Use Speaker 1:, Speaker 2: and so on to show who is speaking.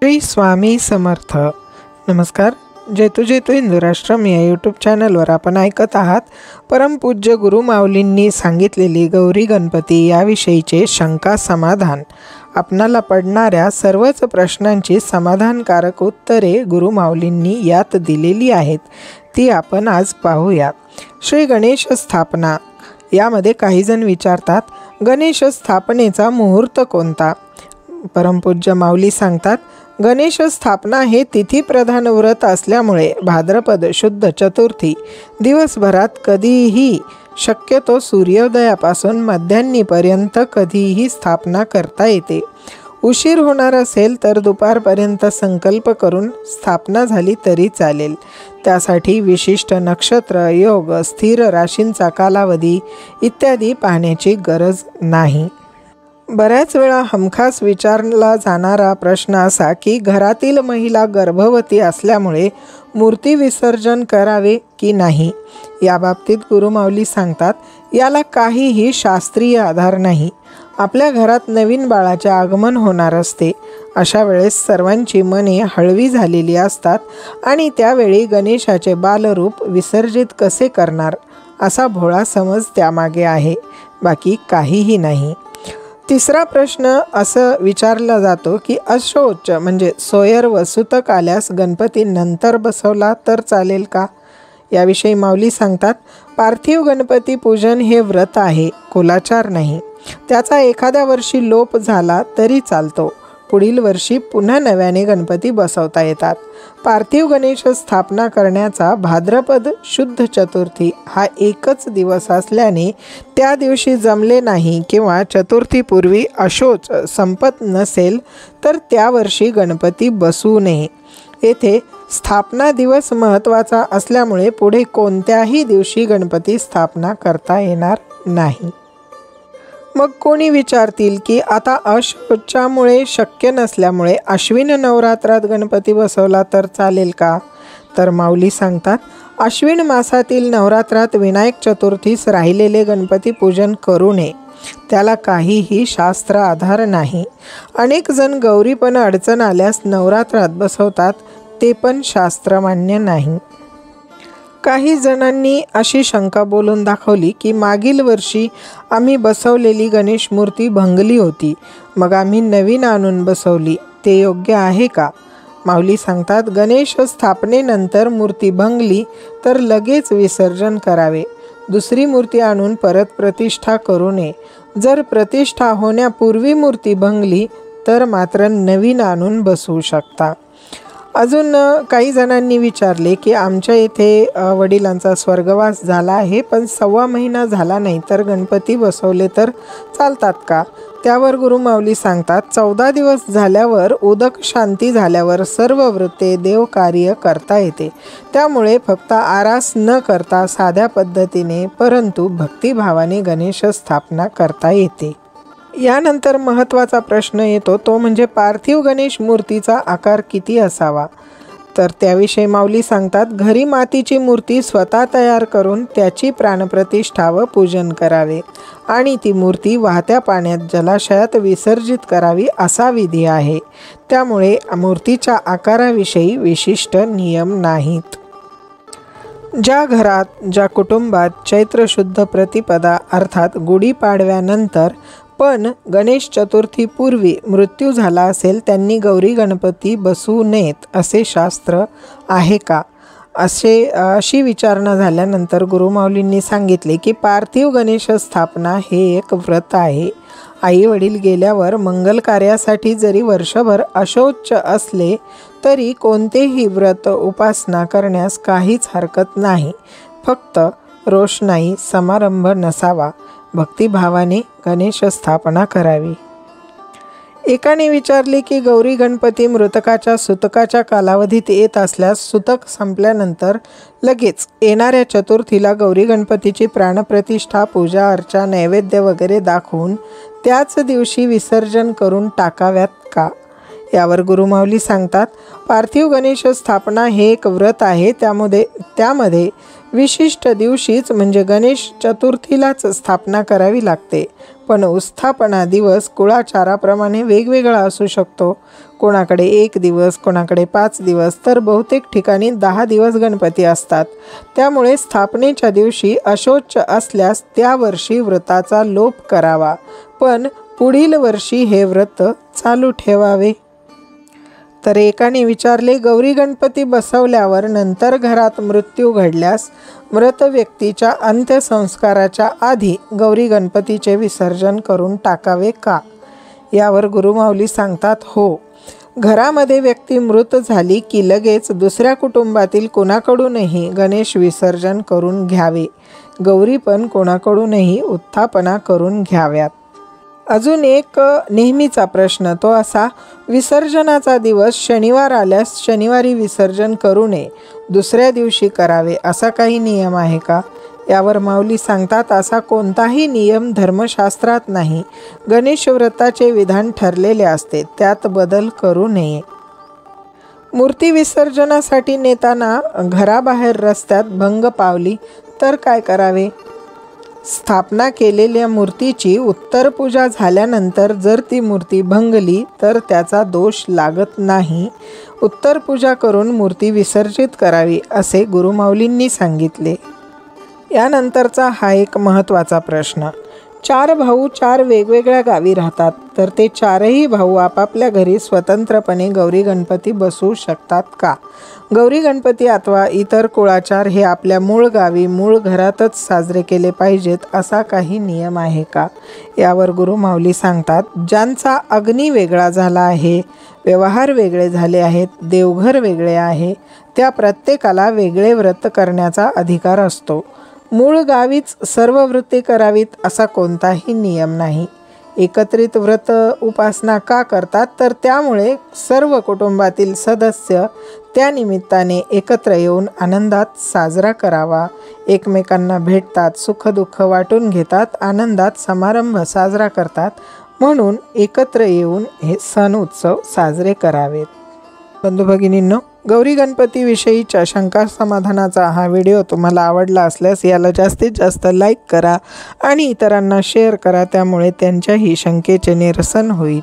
Speaker 1: श्री स्वामी समर्थ. नमस्कार. जेतू जेतू हिंदू राष्ट्रम या यूट्यूब चॅनलवर आपण ऐकत आहात परमपूज्य गुरु माऊलींनी सांगितलेली गौरी गणपती याविषयीचे शंका समाधान. आपणाला पडणाऱ्या सर्वच प्रश्नांची समाधानकारक उत्तरे गुरु माऊलींनी यात दिलेली आहेत. ती आपण आज पाहूया. श्री गणेश स्थापना यामध्ये काही जण विचारतात, गणेश स्थापनेचा मुहूर्त कोणता? परमपूज्य माऊली सांगतात, गणेश स्थापना हे तिथीप्रधान व्रत असल्यामुळे भाद्रपद शुद्ध चतुर्थी दिवसभरात कधीही, शक्यतो सूर्योदयापासून मध्यान्हीपर्यंत कधीही स्थापना करता येते. उशीर होणार असेल तर दुपारपर्यंत संकल्प करून स्थापना झाली तरी चालेल. त्यासाठी विशिष्ट नक्षत्र, योग, स्थिर राशींचा कालावधी इत्यादी पाहण्याची गरज नाही. बऱ्याच वेळा हमखास विचारला जाणारा प्रश्न असा की घरातील महिला गर्भवती असल्यामुळे मूर्ती विसर्जन करावे की नाही. याबाबतीत गुरुमाऊली सांगतात, याला काहीही शास्त्रीय आधार नाही. आपल्या घरात नवीन बाळाचे आगमन होणार असते. अशा वेळेस सर्वांची मने हळवी झालेली असतात आणि त्यावेळी गणेशाचे बालरूप विसर्जित कसे करणार असा भोळा समज त्यामागे आहे, बाकी काहीही नाही. तिसरा प्रश्न असं विचारला जातो की अशौच म्हणजे सोयर व सुतक आल्यास गणपती नंतर बसवला तर चालेल का? याविषयी माऊली सांगतात, पार्थिव गणपती पूजन हे व्रत आहे, कुलाचार नाही. त्याचा एखाद्या वर्षी लोप झाला तरी चालतो. पुढील वर्षी पुन्हा नव्याने गणपती बसवता येतात. पार्थिव गणेश स्थापना करण्याचा भाद्रपद शुद्ध चतुर्थी हा एकच दिवस असल्याने त्या दिवशी जमले नाही किंवा चतुर्थीपूर्वी अशोच संपत नसेल तर त्या वर्षी गणपती बसवू नये. येथे स्थापना दिवस महत्त्वाचा असल्यामुळे पुढे कोणत्याही दिवशी गणपती स्थापना करता येणार नाही. मग कोणी विचारतील की आता अशौचामुळे शक्य नसल्यामुळे अश्विन नवरात्रात गणपती बसवला तर चालेल का? तर माऊली सांगतात, अश्विन मासातील नवरात्रात विनायक चतुर्थीस राहिलेले गणपती पूजन करू नये. त्याला काहीही शास्त्र आधार नाही. अनेक जण गौरी पण अडचण आल्यास नवरात्रात बसवतात, ते पण शास्त्रमान्य नाही. काही जणांनी अशी शंका बोलून दाखवली की मागील वर्षी आम्ही बसवलेली गणेश मूर्ती भंगली होती, मग आम्ही नवीन आणून बसवली, ते योग्य आहे का? माऊली सांगतात, गणेश स्थापनेनंतर मूर्ती भंगली तर लगेच विसर्जन करावे. दुसरी मूर्ती आणून परत प्रतिष्ठा करू नये. जर प्रतिष्ठा होण्यापूर्वी मूर्ती भंगली तर मात्र नवीन आणून बसवू शकता. अजून काही जणांनी विचारले की आमच्या इथे वडिलांचा स्वर्गवास झाला आहे, पण 1.25 महिना झाला नाही तर गणपती बसवले तर चालतात का? त्यावर गुरुमाऊली सांगतात, 14 दिवस झाल्यावर उदक शांती झाल्यावर सर्व व्रते देवकार्य करता येते. त्यामुळे फक्त आरास न करता साध्या पद्धतीने परंतु भक्तिभावाने गणेश स्थापना करता येते. यानंतर महत्त्वाचा प्रश्न येतो, तो म्हणजे पार्थिव गणेश मूर्तीचा आकार किती असावा? तर त्याविषयी माऊली सांगतात, घरी मातीची मूर्ती स्वतः तयार करून त्याची प्राणप्रतिष्ठा व पूजन करावे आणि ती मूर्ती वाहत्या पाण्यात जलाशयात विसर्जित करावी असा विधी आहे. त्यामुळे मूर्तीच्या आकाराविषयी विशिष्ट नियम नाहीत. ज्या घरात, ज्या कुटुंबात चैत्र शुद्ध प्रतिपदा अर्थात गुढीपाडव्यानंतर पण गणेश चतुर्थीपूर्वी मृत्यू झाला असेल त्यांनी गौरी गणपती बसवू नयेत असे शास्त्र आहे का? अशी विचारणा झाल्यानंतर गुरुमाऊलींनी सांगितले की पार्थिव गणेश स्थापना हे एक व्रत आहे. आई वडील गेल्यावर मंगल कार्यासाठी जरी वर्षभर अशौच असले तरी कोणतेही व्रत उपासना करण्यास काहीच हरकत नाही. फक्त रोषणाई समारंभ नसावा. भक्तिभावाने गणेश स्थापना करावी. एकाने विचारले की गौरी गणपती मृतकाच्या सुतकाच्या कालावधीत येत असल्यास सुतक संपल्यानंतर लगेच येणाऱ्या चतुर्थीला गौरी गणपतीची प्राणप्रतिष्ठा, पूजा अर्चा, नैवेद्य वगैरे दाखवून त्याच दिवशी विसर्जन करून टाकाव्यात का? यावर गुरुमाऊली सांगतात, पार्थिव गणेश स्थापना हे एक व्रत आहे. त्यामध्ये विशिष्ट दिवशीच म्हणजे गणेश चतुर्थीलाच स्थापना करावी लागते, पण उत्स्थापना दिवस कुळाचाराप्रमाणे वेगवेगळा असू शकतो. कोणाकडे 1 दिवस, कोणाकडे 5 दिवस, तर बहुतेक ठिकाणी 10 दिवस गणपती असतात. त्यामुळे स्थापनेच्या दिवशी अशोच असल्यास त्या वर्षी व्रताचा लोप करावा, पण पुढील वर्षी हे व्रत चालू ठेवावे. तर एकाने विचारले, गौरी गणपती बसवल्यावर नंतर घरात मृत्यू घडल्यास मृत व्यक्तीच्या अंत्यसंस्काराच्या आधी गौरी गणपतीचे विसर्जन करून टाकावे का? यावर गुरुमाऊली सांगतात, हो. घरामध्ये व्यक्ती मृत झाली की लगेच दुसऱ्या कुटुंबातील कोणाकडूनही गणेश विसर्जन करून घ्यावे. गौरी पण कोणाकडूनही उत्थापना करून घ्याव्यात. अजून एक नेहमीचा प्रश्न तो असा, विसर्जनाचा दिवस शनिवार आल्यास शनिवारी विसर्जन करू नये, दुसऱ्या दिवशी करावे, असा काही नियम आहे का? यावर माऊली सांगतात, असा कोणताही नियम धर्मशास्त्रात नाही. गणेश व्रताचे विधान ठरलेले असते, त्यात बदल करू नये. मूर्ती विसर्जनासाठी नेताना घराबाहेर रस्त्यात भंग पावली तर काय करावे? स्थापना केलेल्या मूर्तीची उत्तर पूजा झाल्यानंतर जर ती मूर्ती भंगली तर त्याचा दोष लागत नाही. उत्तर पूजा करून मूर्ती विसर्जित करावी असे गुरुमाऊलींनी सांगितले. यानंतरचा हा एक महत्त्वाचा प्रश्न. 4 भाऊ 4 वेगवेगळ्या गावी राहतात, तर ते 4ही भाऊ आपापल्या घरी स्वतंत्रपणे गौरी गणपती बसवू शकतात का? गौरी गणपती अथवा इतर कुळाचार हे आपल्या मूळ गावी मूळ घरातच साजरे केले पाहिजेत, असा काही नियम आहे का? यावर गुरुमाऊली सांगतात, ज्यांचा अग्नी वेगळा झाला आहे, व्यवहार वेगळे झाले आहेत, देवघर वेगळे आहे, त्या प्रत्येकाला वेगळे व्रत करण्याचा अधिकार असतो. मूळ गावीच सर्व व्रते करावीत असा कोणताही नियम नाही. एकत्रित व्रत उपासना का करतात, तर त्यामुळे सर्व कुटुंबातील सदस्य त्या निमित्ताने एकत्र येऊन आनंदात साजरा करावा. एकमेकांना भेटतात, सुखदुःख वाटून घेतात, आनंदात समारंभ साजरा करतात, म्हणून एकत्र येऊन हे सण उत्सव साजरे करावेत. बंधू भगिनींनो, गौरी गणपतीविषयीच्या शंका समाधानाचा हा व्हिडिओ तुम्हाला आवडला असल्यास याला जास्तीत जास्त लाईक करा आणि इतरांना शेअर करा, त्यामुळे त्यांच्याही शंकेचे निरसन होईल.